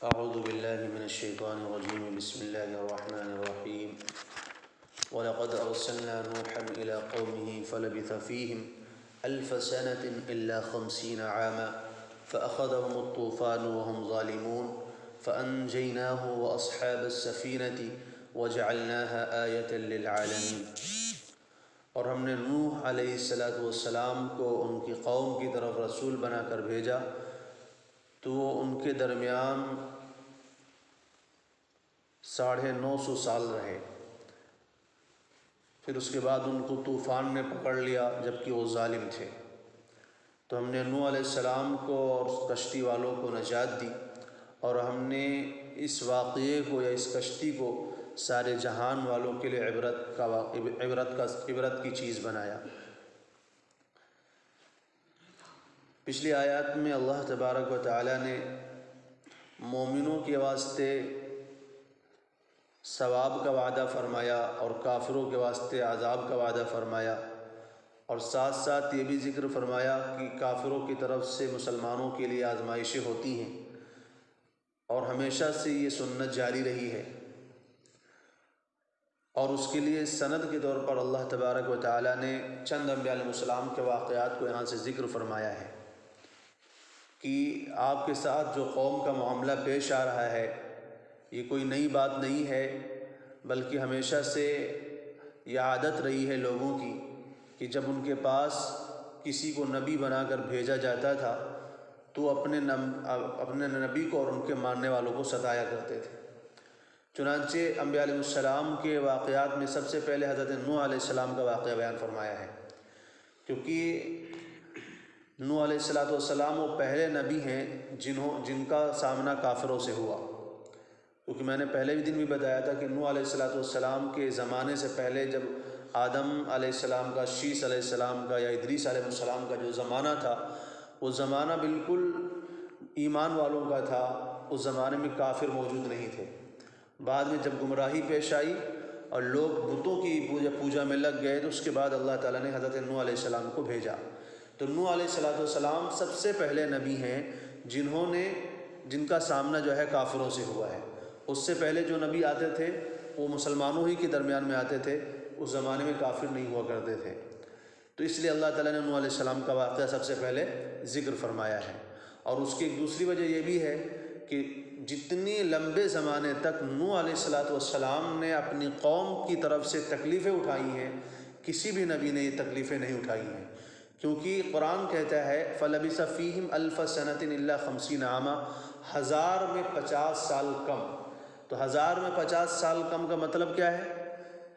اعوذ باللہ من الشیطان الرجیم بسم اللہ الرحمن الرحیم وَلَقَدْ أَرْسَلْنَا نُوحًا إِلَىٰ قَوْمِهِ فَلَبِثَ فِيهِمْ أَلْفَ سَنَةٍ إِلَّا 50 عَامًا فَأَخَذَهُمُ الطُّوفَانُ وَهُمْ ظَالِمُونَ فَأَنْجَيْنَاهُ وَأَصْحَابَ السَّفِينَةِ وَجَعَلْنَاهَا آيَةً لِلْعَالَمِينَ۔ اور ہم نے نوح علیہ السلام کو ان کی قوم کی طرف رسول بنا کر بھیجا تو وہ ان کے درمیان 950 سال رہے۔ پھر اس کے بعد ان کو طوفان نے پکڑ لیا جبکہ وہ ظالم تھے، تو ہم نے نوح علیہ السلام کو اور کشتی والوں کو نجات دی، اور ہم نے اس واقعے کو یا اس کشتی کو سارے جہان والوں کے لیے عبرت کی چیز بنایا۔ پچھلی آیات میں اللہ تبارک و تعالی نے مومنوں کے واسطے ثواب کا وعدہ فرمایا اور کافروں کے واسطے عذاب کا وعدہ فرمایا، اور ساتھ ساتھ یہ بھی ذکر فرمایا کہ کافروں کی طرف سے مسلمانوں کے لیے آزمائشیں ہوتی ہیں اور ہمیشہ سے یہ سنت جاری رہی ہے، اور اس کے لیے سند کے طور پر اللہ تبارک و تعالی نے چند انبیاء علیہ السلام کے واقعات کو یہاں سے ذکر فرمایا ہے کہ آپ کے ساتھ جو قوم کا معاملہ پیش آ رہا ہے یہ کوئی نئی بات نہیں ہے، بلکہ ہمیشہ سے یہ عادت رہی ہے لوگوں کی کہ جب ان کے پاس کسی کو نبی بنا کر بھیجا جاتا تھا تو اپنے نبی کو اور ان کے ماننے والوں کو ستایا کرتے تھے۔ چنانچہ انبیاء علیہ السلام کے واقعات میں سب سے پہلے حضرت نوح علیہ السلام کا واقعہ بیان فرمایا ہے، کیونکہ نوح علیہ السلام وہ پہلے نبی ہیں جن کا سامنا کافروں سے ہوا، کیونکہ میں نے پہلے بھی دن بھی بتایا تھا کہ نوح علیہ السلام کے زمانے سے پہلے جب آدم علیہ السلام کا، شیس علیہ السلام کا یا ادریس علیہ السلام کا جو زمانہ تھا وہ زمانہ بالکل ایمان والوں کا تھا، اس زمانے میں کافر موجود نہیں تھے۔ بعد میں جب گمراہی پیش آئی اور لوگ بتوں کی پوجا میں لگ گئے تو اس کے بعد اللہ تعالیٰ نے حضرت نوح علیہ السلام کو بھیجا۔ تو نوح علیہ السلام سب سے پہلے نبی ہیں جن کا سامنا جو ہے کافروں سے ہوا ہے۔ اس سے پہلے جو نبی آتے تھے وہ مسلمانوں ہی کے درمیان میں آتے تھے، اس زمانے میں کافر نہیں ہوا کرتے تھے، تو اس لیے اللہ تعالیٰ نے نوح علیہ السلام کا واقعہ سب سے پہلے ذکر فرمایا ہے۔ اور اس کی ایک دوسری وجہ یہ بھی ہے کہ جتنی لمبے زمانے تک نوح علیہ السلام نے اپنی قوم کی طرف سے تکلیفیں اٹھائی ہیں، کسی بھی نبی نے یہ تکلیفیں نہیں اٹھائی ہیں، کیونکہ قرآن کہتا ہے فَلَبِثَ فِيهِمْ أَلْفَ سَنَةٍ إِلَّا 50 عَامًا، 1000 میں 50 سال کم۔ تو 1000 میں 50 سال کم کا مطلب کیا ہے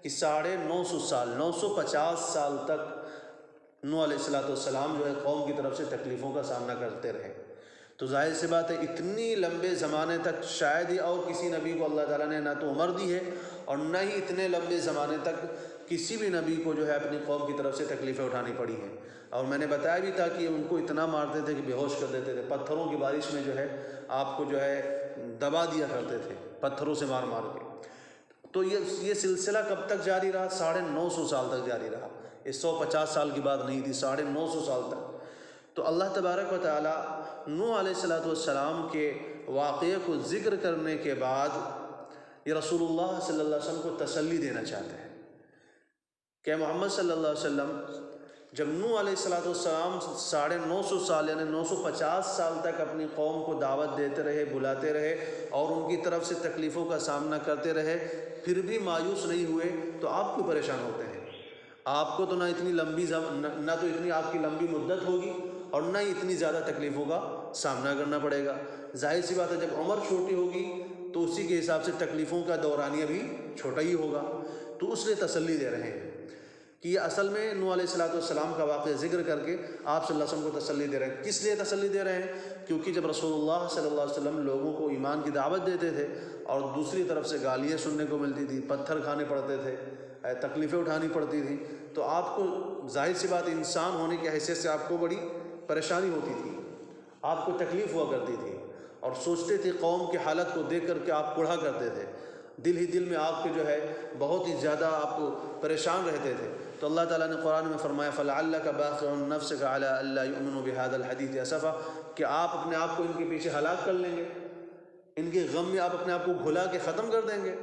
کہ 950 سال، 950 سال تک نوح علیہ السلام جو ہے قوم کی طرف سے تکلیفوں کا سامنا کرتے رہے۔ تو ظاہر سی بات ہے اتنی لمبے زمانے تک شاید ہی اور کسی نبی کو اللہ تعالیٰ نے نہ تو عمر دی ہے اور نہ ہی اتنے لمبے زمانے تک کسی بھی نبی کو جو ہے اپنی قوم کی طرف سے تکلیفیں اٹھانی پڑی ہیں۔ اور میں نے بتایا بھی تھا کہ ان کو اتنا مارتے تھے کہ بے ہوش کر دیتے تھے، پتھروں کی بارش میں جو ہے آپ کو جو ہے دبا دیا کرتے تھے پتھروں سے مار مار کے۔ تو یہ سلسلہ کب تک جاری رہا؟ 950 سال تک جاری رہا۔ یہ 150 سال کی بات نہیں تھی، 950 سال تک۔ تو اللہ تبارک و تعالیٰ نوح علیہ السلام کے واقعے کو ذکر کرنے کے بعد یہ رسول اللہ صلی اللہ علیہ وسلم کو تسلی دینا چاہتے ہیں کہ محمد صلی اللہ علیہ وسلم جب نوح علیہ السلام 950 سال یعنی 950 سال تک اپنی قوم کو دعوت دیتے رہے، بلاتے رہے اور ان کی طرف سے تکلیفوں کا سامنا کرتے رہے، پھر بھی مایوس نہیں ہوئے، تو آپ کیوں پریشان ہوتے ہیں؟ آپ کو تو نہ اتنی آپ کی لمبی مدت ہوگی اور نہ ہی اتنی زیادہ تکلیفوں کا سامنا کرنا پڑے گا۔ ظاہر سی بات ہے جب عمر چھوٹی ہوگی تو اسی کے حساب سے تکلیفوں کا دورانیہ بھی چھوٹا ہی ہوگا، تو اس لیے تسلی دے رہے ہیں کہ یہ اصل میں نوح علیہ السلام کا واقعہ ذکر کر کے آپ صلی اللہ علیہ وسلم کو تسلی دے رہے ہیں۔ کس لیے تسلی دے رہے ہیں؟ کیونکہ جب رسول اللہ صلی اللہ علیہ وسلم لوگوں کو ایمان کی دعوت دیتے تھے اور دوسری طرف سے گالیاں سننے کو ملتی تھی، پتھر کھانے پڑتے تھے، تکلیفیں اٹھانی پڑتی تھیں، تو آپ کو ظاہر سی بات انسان ہونے کی حیثیت سے آپ کو بڑی پریشانی ہوتی تھی، آپ کو تکلیف ہوا کرتی تھی اور سوچتے تھے قوم کی حالت کو دیکھ کر کے آپ کڑھا کرتے تھے، دل ہی دل میں آپ کے جو ہے بہت ہی زیادہ آپ کو پریشان رہتے تھے۔ تو اللہ تعالیٰ نے قرآن میں فرمایا فَلَعَلَّكَ بَاخِعٌ نَفْسَكَ عَلَىٰ أَلَّا يُؤْمِنُوا بِهَٰذَا الْحَدِيثِ أَسَفًا، کہ آپ اپنے آپ کو ان کے پیچھے ہلاک کر لیں گے، ان کے غم میں آپ اپنے آپ کو گھلا کے ختم کر دیں گے؟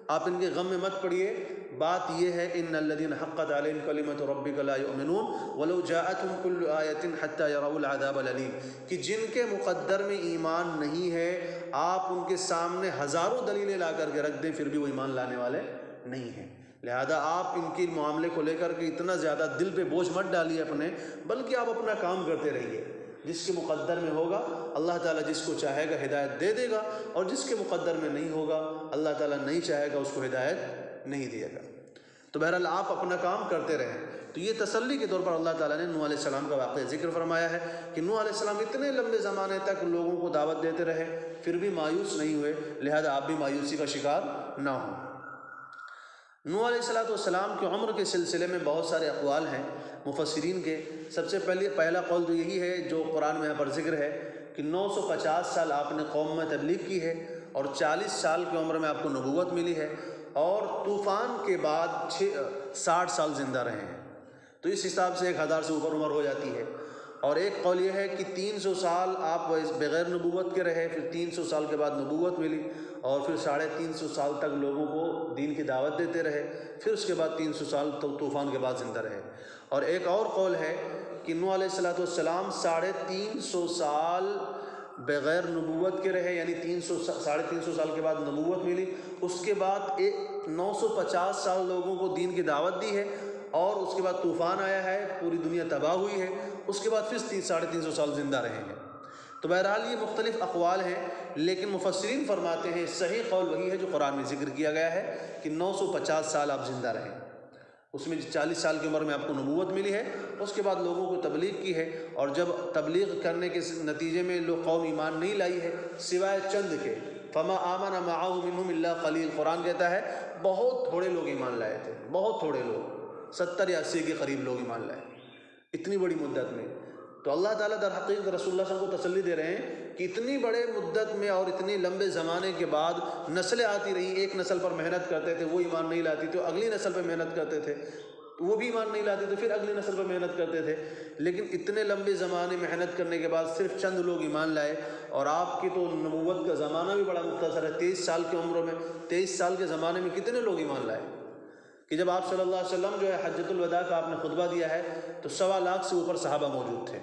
آپ ان کے غم میں مت پڑیے۔ بات یہ ہے ان الذین حقت علیہم کلمۃ ربک لا یؤمنون ولو جاءتهم کل آیۃ حتی یروا العذاب الالیم، کہ جن کے مقدر میں ایمان نہیں ہے آپ ان کے سامنے ہزاروں دلیلیں لا کر کے رکھ دیں پھر بھی وہ ایمان لانے والے نہیں ہیں۔ لہذا آپ ان کے معاملے کو لے کر کے اتنا زیادہ دل پہ بوجھ مت ڈالیے اپنے، بلکہ آپ اپنا کام کرتے رہیے۔ جس کے مقدر میں ہوگا اللہ تعالیٰ جس کو چاہے گا ہدایت دے دے گا، اور جس کے مقدر میں نہیں ہوگا اللہ تعالیٰ نہیں چاہے گا اس کو ہدایت نہیں دے گا۔ تو بہرحال آپ اپنا کام کرتے رہیں۔ تو یہ تسلی کے طور پر اللہ تعالیٰ نے نوح علیہ السلام کا واقعہ ذکر فرمایا ہے کہ نوح علیہ السلام اتنے لمبے زمانے تک لوگوں کو دعوت دیتے رہے پھر بھی مایوس نہیں ہوئے، لہذا آپ بھی مایوسی کا شکار نہ ہوں۔ نوح علیہ السلام کی عمر کے سلسلے میں بہت سارے اقوال ہیں مفسرین کے۔ سب سے پہلا قول تو یہی ہے جو قرآن میں یہاں پر ذکر ہے کہ 950 سال آپ نے قوم میں تبلیغ کی ہے اور 40 سال کی عمر میں آپ کو نبوت ملی ہے، اور طوفان کے بعد 60 سال زندہ رہے ہیں، تو اس حساب سے 1000 سے اوپر عمر ہو جاتی ہے۔ اور ایک قول یہ ہے کہ 300 سال آپ بغیر نبوت کے رہے، پھر 300 سال کے بعد نبوت ملی، اور پھر 350 سال تک لوگوں کو دین کی دعوت دیتے رہے، پھر اس کے بعد 300 سال طوفان کے بعد زندہ رہے۔ اور ایک اور قول ہے کہ نوح علیہ السلام 350 سال بغیر نبوت کے رہے، یعنی 350 سال کے بعد نبوت ملی، اس کے بعد 950 سال لوگوں کو دین کی دعوت دی ہے، اور اس کے بعد طوفان آیا ہے، پوری دنیا تباہ ہوئی ہے، اس کے بعد پھر 350 سال زندہ رہے ہیں۔ تو بہرحال یہ مختلف اقوال ہیں، لیکن مفسرین فرماتے ہیں صحیح قول وہی ہے جو قرآن میں ذکر کیا گیا ہے کہ 950 سال آپ زندہ رہیں، اس میں 40 سال کی عمر میں آپ کو نبوت ملی ہے، اس کے بعد لوگوں کو تبلیغ کی ہے، اور جب تبلیغ کرنے کے نتیجے میں لوگ قوم ایمان نہیں لائی ہے سوائے چند کے، فما آمن معہ منہم الا قلیل، قرآن کہتا ہے بہت تھوڑے لوگ ایمان لائے تھے، بہت تھوڑے لوگ، 70 یا 80 کے قریب لوگ ایمان لائے اتنی بڑی مدت میں۔ تو اللہ تعالیٰ در حقیقت رسول اللہ صلی اللہ علیہ وسلم کو تسلی دے رہے ہیں کہ اتنی بڑے مدت میں اور اتنی لمبے زمانے کے بعد نسلیں آتی رہیں، ایک نسل پر محنت کرتے تھے وہ ایمان نہیں لاتی تو اگلی نسل پہ محنت کرتے تھے وہ بھی ایمان نہیں لاتے تو پھر اگلی نسل پر محنت کرتے تھے، لیکن اتنے لمبے زمانے محنت کرنے کے بعد صرف چند لوگ ایمان لائے۔ اور آپ کی تو نبوت کا زمانہ بھی بڑا مختصر ہے، 23 سال کی عمر میں، 23 سال کے زمانے میں کتنے لوگ ایمان لائے کہ جب آپ صلی اللہ علیہ وسلم جو ہے حجۃ الوداع کا آپ نے خطبہ دیا ہے تو 1.25 لاکھ سے اوپر صحابہ موجود تھے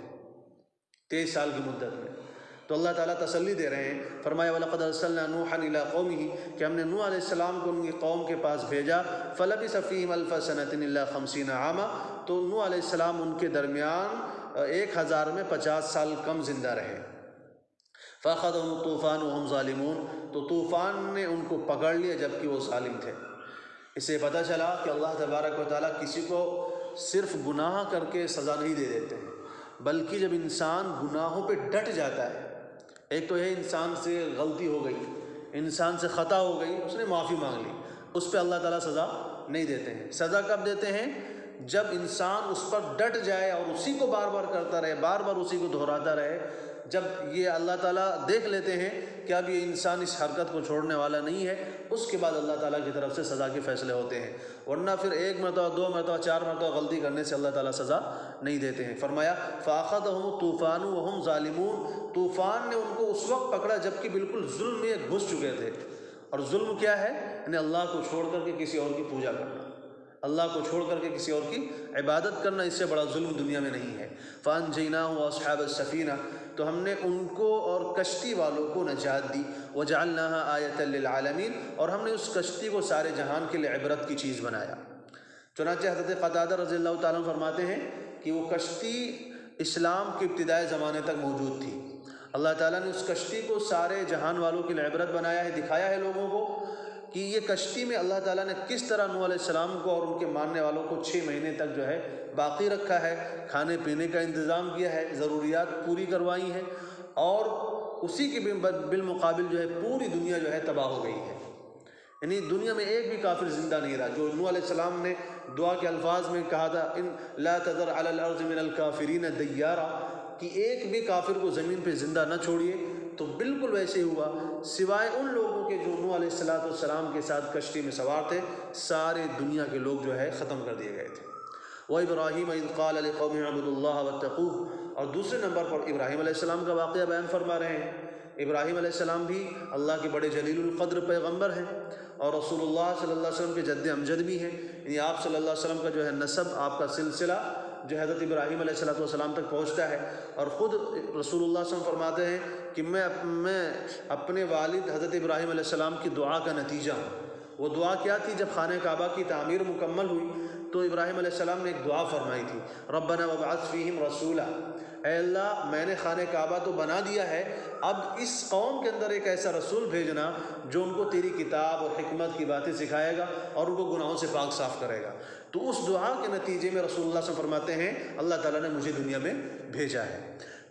23 سال کی مدت میں۔ تو اللہ تعالیٰ تسلی دے رہے ہیں، فرمایا وَلَقَدْ أَرْسَلْنَا نُوحًا إِلَىٰ قَوْمِهِ، کہ ہم نے نوح علیہ السلام کو ان کی قوم کے پاس بھیجا، فَلَبِثَ فِيهِمْ أَلْفَ سَنَةٍ إِلَّا 50 عَامًا، تو نوح علیہ السلام ان کے درمیان 1000 میں 50 سال کم زندہ رہے۔ فَأَخَذَهُمُ الطُّوفَانُ وَهُمْ ظَالِمُونَ، تو طوفان نے ان کو پکڑ لیا جبکہ وہ ظالم تھے۔ اس سے پتہ چلا کہ اللہ تبارک و تعالیٰ کسی کو صرف گناہ کر کے سزا نہیں دے دیتے ہیں، بلکہ جب انسان گناہوں پہ ڈٹ جاتا ہے، ایک تو یہ انسان سے غلطی ہو گئی، انسان سے خطا ہو گئی، اس نے معافی مانگ لی، اس پہ اللہ تعالیٰ سزا نہیں دیتے ہیں۔ سزا کب دیتے ہیں؟ جب انسان اس پر ڈٹ جائے اور اسی کو بار بار کرتا رہے، بار بار اسی کو دہراتا رہے، جب یہ اللہ تعالیٰ دیکھ لیتے ہیں کہ اب یہ انسان اس حرکت کو چھوڑنے والا نہیں ہے، اس کے بعد اللہ تعالیٰ کی طرف سے سزا کے فیصلے ہوتے ہیں، ورنہ پھر 1 مرتبہ 2 مرتبہ 4 مرتبہ غلطی کرنے سے اللہ تعالیٰ سزا نہیں دیتے ہیں۔ فرمایا فَأَخَذَهُمُ الطُّوفَانُ وَهُمْ ظَالِمُونَ، طوفان نے ان کو اس وقت پکڑا جبکہ بالکل ظلم میں گھس چکے تھے۔ اور ظلم کیا ہے؟ یعنی اللہ کو چھوڑ کر کے کسی اور کی پوجا کرنا، اللہ کو چھوڑ کر کے کسی اور کی عبادت کرنا، اس سے بڑا ظلم دنیا میں نہیں ہے۔ فَأَنْجَيْنَاهُ وَأَصْحَابَ السَّفِينَةِ، تو ہم نے ان کو اور کشتی والوں کو نجات دی، وَجَعَلْنَاهَا آیَةً لِّلْعَالَمِينَ، اور ہم نے اس کشتی کو سارے جہان کے لیے عبرت کی چیز بنایا۔ چنانچہ حضرت قتادہ رضی اللہ تعالیٰ عنہ فرماتے ہیں کہ وہ کشتی اسلام کے ابتدائی زمانے تک موجود تھی، اللہ تعالیٰ نے اس کشتی کو سارے جہان والوں کے لیے عبرت بنایا ہے، دکھایا ہے لوگوں کو کہ یہ کشتی میں اللہ تعالیٰ نے کس طرح نوح علیہ السلام کو اور ان کے ماننے والوں کو 6 مہینے تک جو ہے باقی رکھا ہے، کھانے پینے کا انتظام کیا ہے، ضروریات پوری کروائی ہیں، اور اسی کے بالمقابل جو ہے پوری دنیا جو ہے تباہ ہو گئی ہے، یعنی دنیا میں ایک بھی کافر زندہ نہیں رہا۔ جو نوح علیہ السلام نے دعا کے الفاظ میں کہا تھا ان لا تذر علی الارض من الکافرین دیارا، کہ ایک بھی کافر کو زمین پہ زندہ نہ چھوڑیے، تو بالکل ویسے ہوا، سوائے ان لوگوں کے جو نوح علیہ السلام کے ساتھ کشتی میں سوار تھے، سارے دنیا کے لوگ جو ہے ختم کر دیے گئے تھے۔ وَإِبْرَاهِيمَ إِذْ قَالَ لِقَوْمِهِ اعْبُدُوا اللَّهَ وَاتَّقُوهُ، اور دوسرے نمبر پر ابراہیم علیہ السلام کا واقعہ بیان فرما رہے ہیں ابراہیم علیہ السلام بھی اللہ کے بڑے جلیل القدر پیغمبر ہیں اور رسول اللہ صلی اللہ علیہ وسلم کے جد امجد بھی ہیں، یعنی آپ صلی اللہ علیہ وسلم کا جو ہے نسب، آپ کا سلسلہ جو حضرت ابراہیم علیہ السلام تک پہنچتا ہے۔ اور خود رسول اللہ صلی اللہ علیہ وسلم فرماتے ہیں کہ میں اپنے والد حضرت ابراہیم علیہ السلام کی دعا کا نتیجہ ہوں۔ وہ دعا کیا تھی؟ جب خانہ کعبہ کی تعمیر مکمل ہوئی تو ابراہیم علیہ السلام نے ایک دعا فرمائی تھی، ربنا وابعث فیہم رسولا، اے اللہ میں نے خانہ کعبہ تو بنا دیا ہے، اب اس قوم کے اندر ایک ایسا رسول بھیجنا جو ان کو تیری کتاب اور حکمت کی باتیں سکھائے گا اور ان کو گناہوں سے پاک صاف کرے گا۔ تو اس دعا کے نتیجے میں رسول اللہ صلی اللہ علیہ وسلم فرماتے ہیں اللہ تعالیٰ نے مجھے دنیا میں بھیجا ہے۔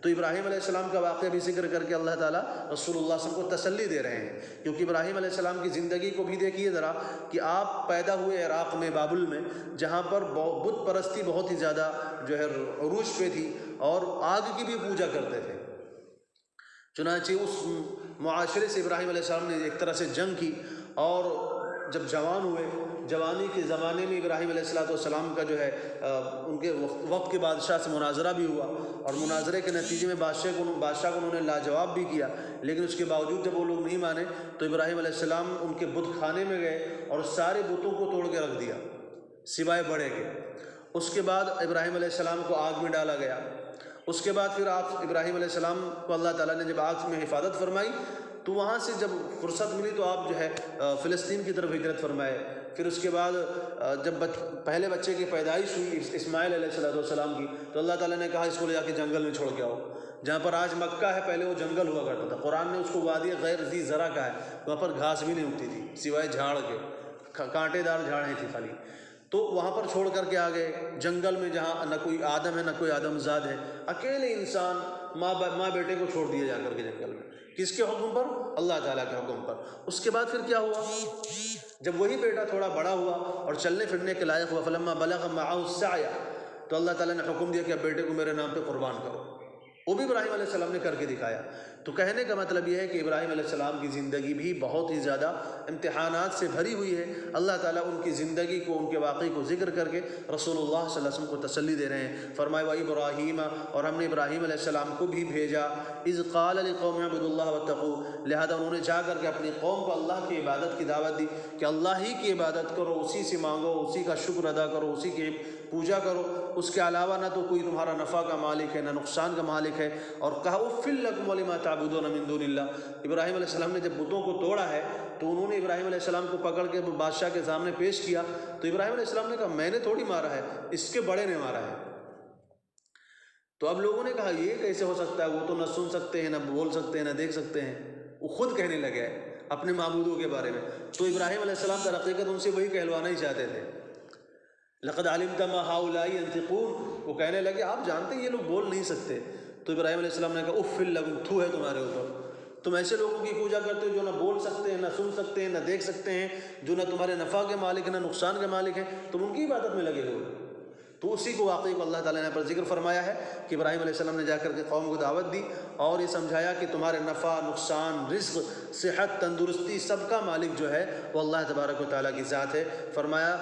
تو ابراہیم علیہ السلام کا واقعہ بھی ذکر کر کے اللہ تعالیٰ رسول اللہ صلی اللہ علیہ وسلم کو تسلی دے رہے ہیں، کیونکہ ابراہیم علیہ السلام کی زندگی کو بھی دیکھیے ذرا کہ آپ پیدا ہوئے عراق میں بابل میں، جہاں پر بت پرستی بہت ہی زیادہ جو ہے عروج پہ تھی اور آگ کی بھی پوجا کرتے تھے۔ چنانچہ اس معاشرے سے ابراہیم علیہ السلام نے ایک طرح سے جنگ کی، اور جب جوان ہوئے، جوانی کے زمانے میں ابراہیم علیہ السلام کا جو ہے ان کے وقت کے بادشاہ سے مناظرہ بھی ہوا، اور مناظرے کے نتیجے میں بادشاہ کو انہوں نے لاجواب بھی کیا، لیکن اس کے باوجود جب وہ لوگ نہیں مانے تو ابراہیم علیہ السلام ان کے بت خانے میں گئے اور سارے بتوں کو توڑ کے رکھ دیا سوائے بڑے کے۔ اس کے بعد ابراہیم علیہ السلام کو آگ میں ڈالا گیا۔ اس کے بعد پھر آپ ابراہیم علیہ السلام کو اللہ تعالیٰ نے جب آگ میں حفاظت فرمائی تو وہاں سے جب فرصت ملی تو آپ جو ہے فلسطین کی طرف ہجرت فرمائے۔ پھر اس کے بعد جب پہلے بچے کی پیدائش ہوئی اسماعیل علیہ السلام کی، تو اللہ تعالیٰ نے کہا اس کو لے جا کے جنگل میں چھوڑ کے آؤ، جہاں پر آج مکہ ہے پہلے وہ جنگل ہوا کرتا تھا۔ قرآن نے اس کو وادی غیر ذی زرع کہا ہے، وہاں پر گھاس بھی نہیں اگتی تھی سوائے جھاڑ کے، کانٹے دار جھاڑیں تھی خالی۔ تو وہاں پر چھوڑ کر کے آ گئے جنگل میں، جہاں نہ کوئی آدم ہے نہ کوئی آدم زاد ہے، اکیلے انسان ماں بیٹے کو چھوڑ دیا جا کر کے جنگل میں، کس کے حکم پر؟ اللہ تعالیٰ کے حکم پر۔ اس کے بعد پھر کیا ہوا؟ جب وہی بیٹا تھوڑا بڑا ہوا اور چلنے پھرنے کے لائق ہوا، فلما بلغ معه السعی، تو اللہ تعالیٰ نے حکم دیا کہ اب بیٹے کو میرے نام پہ قربان کرو۔ وہ بھی ابراہیم علیہ السلام نے کر کے دکھایا۔ تو کہنے کا مطلب یہ ہے کہ ابراہیم علیہ السلام کی زندگی بھی بہت ہی زیادہ امتحانات سے بھری ہوئی ہے۔ اللہ تعالیٰ ان کی زندگی کو، ان کے واقعے کو ذکر کر کے رسول اللہ صلی اللہ علیہ وسلم کو تسلی دے رہے ہیں۔ فرمایا وَإِبْرَاهِيمَ، اور ہم نے ابراہیم علیہ السلام کو بھی بھیجا، اِذْ قَالَ لِقَوْمِهِ اعْبُدُوا اللَّهَ وَاتَّقُوهُ، لہذا انہوں نے جا کر کے اپنی قوم کو اللہ کی عبادت کی دعوت دی کہ اللہ ہی کی عبادت کرو، اسی سے مانگو، اسی کا شکر ادا کرو، اسی کی پوجا کرو، اس کے علاوہ نہ تو کوئی تمہارا نفع کا مالک ہے نہ نقصان کا مالک ہے۔ اور کہا اُفٍّ لَكُمْ وَلِمَا تَعْبُدُونَ مِن دُونِ اللَّهِ، ابراہیم علیہ السلام نے جب بتوں کو توڑا ہے تو انہوں نے ابراہیم علیہ السلام کو پکڑ کے بادشاہ کے سامنے پیش کیا، تو ابراہیم علیہ السلام نے کہا میں نے تھوڑی مارا ہے، اس کے بڑے نے مارا ہے۔ تو اب لوگوں نے کہا یہ کیسے ہو سکتا ہے، وہ تو نہ سن سکتے ہیں نہ بول سکتے ہیں نہ دیکھ سکتے ہیں، وہ خود کہنے لگے اپنے معبودوں کے بارے میں۔ تو ابراہیم علیہ السلام در حقیقت ان سے وہی کہلوانا ہی چاہتے تھے، لقد علمت ما هؤلاء ينطقون، وہ کہنے لگے آپ جانتے ہیں یہ لوگ بول نہیں سکتے۔ تو ابراہیم علیہ السلام نے کہا اف لکم، تھو ہے تمہارے اوپر، تم ایسے لوگوں کی پوجا کرتے ہو جو نہ بول سکتے ہیں نہ سن سکتے ہیں نہ دیکھ سکتے ہیں، جو نہ تمہارے نفع کے مالک نہ نقصان کے مالک ہیں، تم ان کی عبادت میں لگے ہوئے۔ تو اسی کو واقعی کو اللہ تعالیٰ نے پر ذکر فرمایا ہے کہ ابراہیم علیہ السلام نے جا کر کے قوم کو دعوت دی اور یہ سمجھایا کہ تمہارے نفع، نقصان، رزق، صحت، تندرستی سب کا مالک جو ہے وہ اللہ تبارک و تعالیٰ کی ذات ہے۔ فرمایا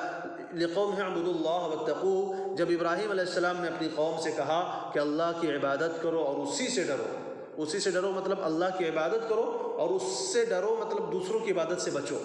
لِقَوْمِهِ اعْبُدُوا اللَّهَ وَاتَّقُوهُ، جب ابراہیم علیہ السلام نے اپنی قوم سے کہا کہ اللہ کی عبادت کرو اور اسی سے ڈرو، اسی سے ڈرو مطلب اللہ کی عبادت کرو اور اس سے ڈرو مطلب دوسروں کی عبادت سے بچو،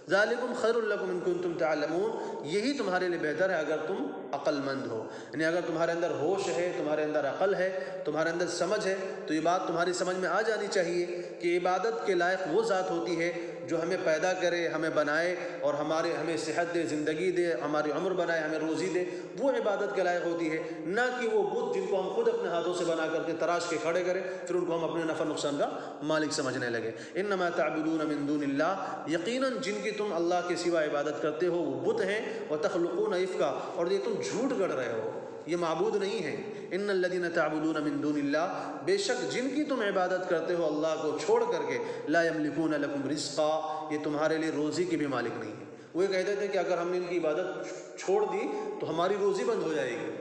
ذالکم خیر لکم ان کنتم تعلمون، یہی تمہارے لیے بہتر ہے اگر تم عقل مند ہو، یعنی اگر تمہارے اندر ہوش ہے، تمہارے اندر عقل ہے، تمہارے اندر سمجھ ہے، تو یہ بات تمہاری سمجھ میں آ جانی چاہیے کہ عبادت کے لائق وہ ذات ہوتی ہے جو ہمیں پیدا کرے، ہمیں بنائے اور ہمیں صحت دے، زندگی دے، ہماری عمر بنائے، ہمیں روزی دے، وہ عبادت کے لائق ہوتی ہے، نہ کہ وہ بت جن کو ہم خود اپنے ہاتھوں سے بنا کر کے تراش کے کھڑے کریں پھر ان کو ہم اپنے نفع نقصان کا مالک سمجھنے لگے۔ انما تعبدون من دون اللہ، یقیناً جن کی تم اللہ کے سوا عبادت کرتے ہو وہ بت ہیں، وتخلقون افکا، اور یہ تم جھوٹ گڑھ رہے ہو، یہ معبود نہیں ہے۔ ان الذین تعبدون من دون اللہ، بے شک جن کی تم عبادت کرتے ہو اللہ کو چھوڑ کر کے، لا یملکون لکم رزقا، یہ تمہارے لیے روزی کی بھی مالک نہیں ہے۔ وہ یہ کہتے تھے کہ اگر ہم نے ان کی عبادت چھوڑ دی تو ہماری روزی بند ہو جائے گی،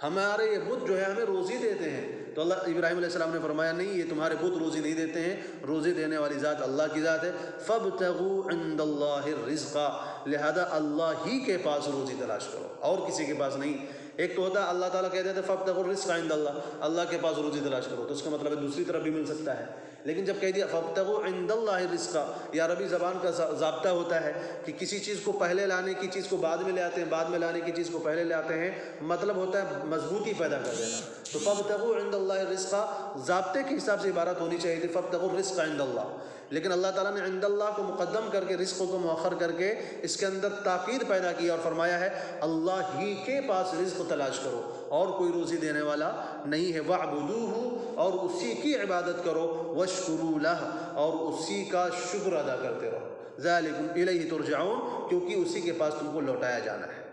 ہمارے یہ بت جو ہے ہمیں روزی دیتے ہیں۔ تو اللہ ابراہیم علیہ السلام نے فرمایا نہیں، یہ تمہارے بت روزی نہیں دیتے ہیں، روزی دینے والی ذات اللہ کی ذات ہے۔ فابتغوا عند اللہ الرزق، لہذا اللہ ہی کے پاس روزی تلاش کرو اور کسی کے پاس نہیں۔ ایک تو ہوتا ہے اللہ تعالیٰ کہہ دیتے فابتغوا الرزق عند اللہ، اللہ کے پاس روزی تلاش کرو، تو اس کا مطلب ہے دوسری طرف بھی مل سکتا ہے۔ لیکن جب کہہ دیا فابتغوا عند اللہ الرزق، یہ عربی زبان کا ضابطہ ہوتا ہے کہ کسی چیز کو پہلے لانے کی چیز کو بعد میں لے آتے ہیں، بعد میں لانے کی چیز کو پہلے لے آتے ہیں، مطلب ہوتا ہے مضبوطی پیدا کر دینا۔ تو فابتغوا عند اللہ الرزق ضابطے کے حساب سے عبارت ہونی چاہیے تھی فابتغوا الرزق عند اللہ، لیکن اللہ تعالیٰ نے عند اللہ کو مقدم کر کے رزق کو مؤخر کر کے اس کے اندر تاکید پیدا کی اور فرمایا ہے اللہ ہی کے پاس رزق تلاش کرو، اور کوئی روزی دینے والا نہیں ہے۔ وَاعْبُدُوهُ، اور اسی کی عبادت کرو، وَاشْكُرُوا لَهُ، اور اسی کا شکر ادا کرتے رہو، ذَلِكُمْ إِلَيْهِ تُرْجَعُونَ، کیونکہ اسی کے پاس تم کو لوٹایا جانا ہے۔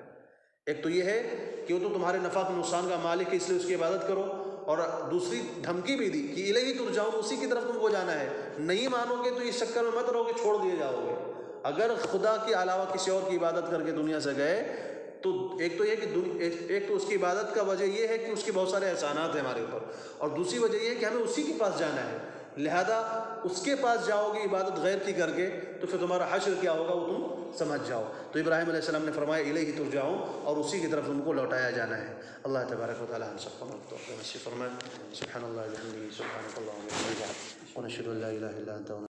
ایک تو یہ ہے کہ وہ تو تمہارے نفع و نقصان کا مالک ہے، اس لیے اس کی عبادت کرو، اور دوسری دھمکی بھی دی کہ الیہ ترجعون، اسی کی طرف تم کو جانا ہے، نہیں مانو گے تو اس چکر میں مت رہو کہ چھوڑ دیے جاؤ گے۔ اگر خدا کے علاوہ کسی اور کی عبادت کر کے دنیا سے گئے تو ایک تو یہ کہ ایک تو اس کی عبادت کا وجہ یہ ہے کہ اس کے بہت سارے احسانات ہیں ہمارے اوپر، اور دوسری وجہ یہ ہے کہ ہمیں اسی کے پاس جانا ہے، لہذا اس کے پاس جاؤ گے عبادت غیر کی کر کے تو پھر تمہارا حشر کیا ہوگا وہ تم سمجھ جاؤ۔ تو ابراہیم علیہ السلام نے فرمایا الیہ ترجعون، اور اسی کی طرف تم کو لوٹایا جانا ہے۔ اللہ تبارک و تعالی ہم سب کو مغفرت و نصیب فرمائے۔ سبحان اللہ وبحمدہ، سبحانک اللہم وبحمدک، ونشہد ان لا الہ الا انت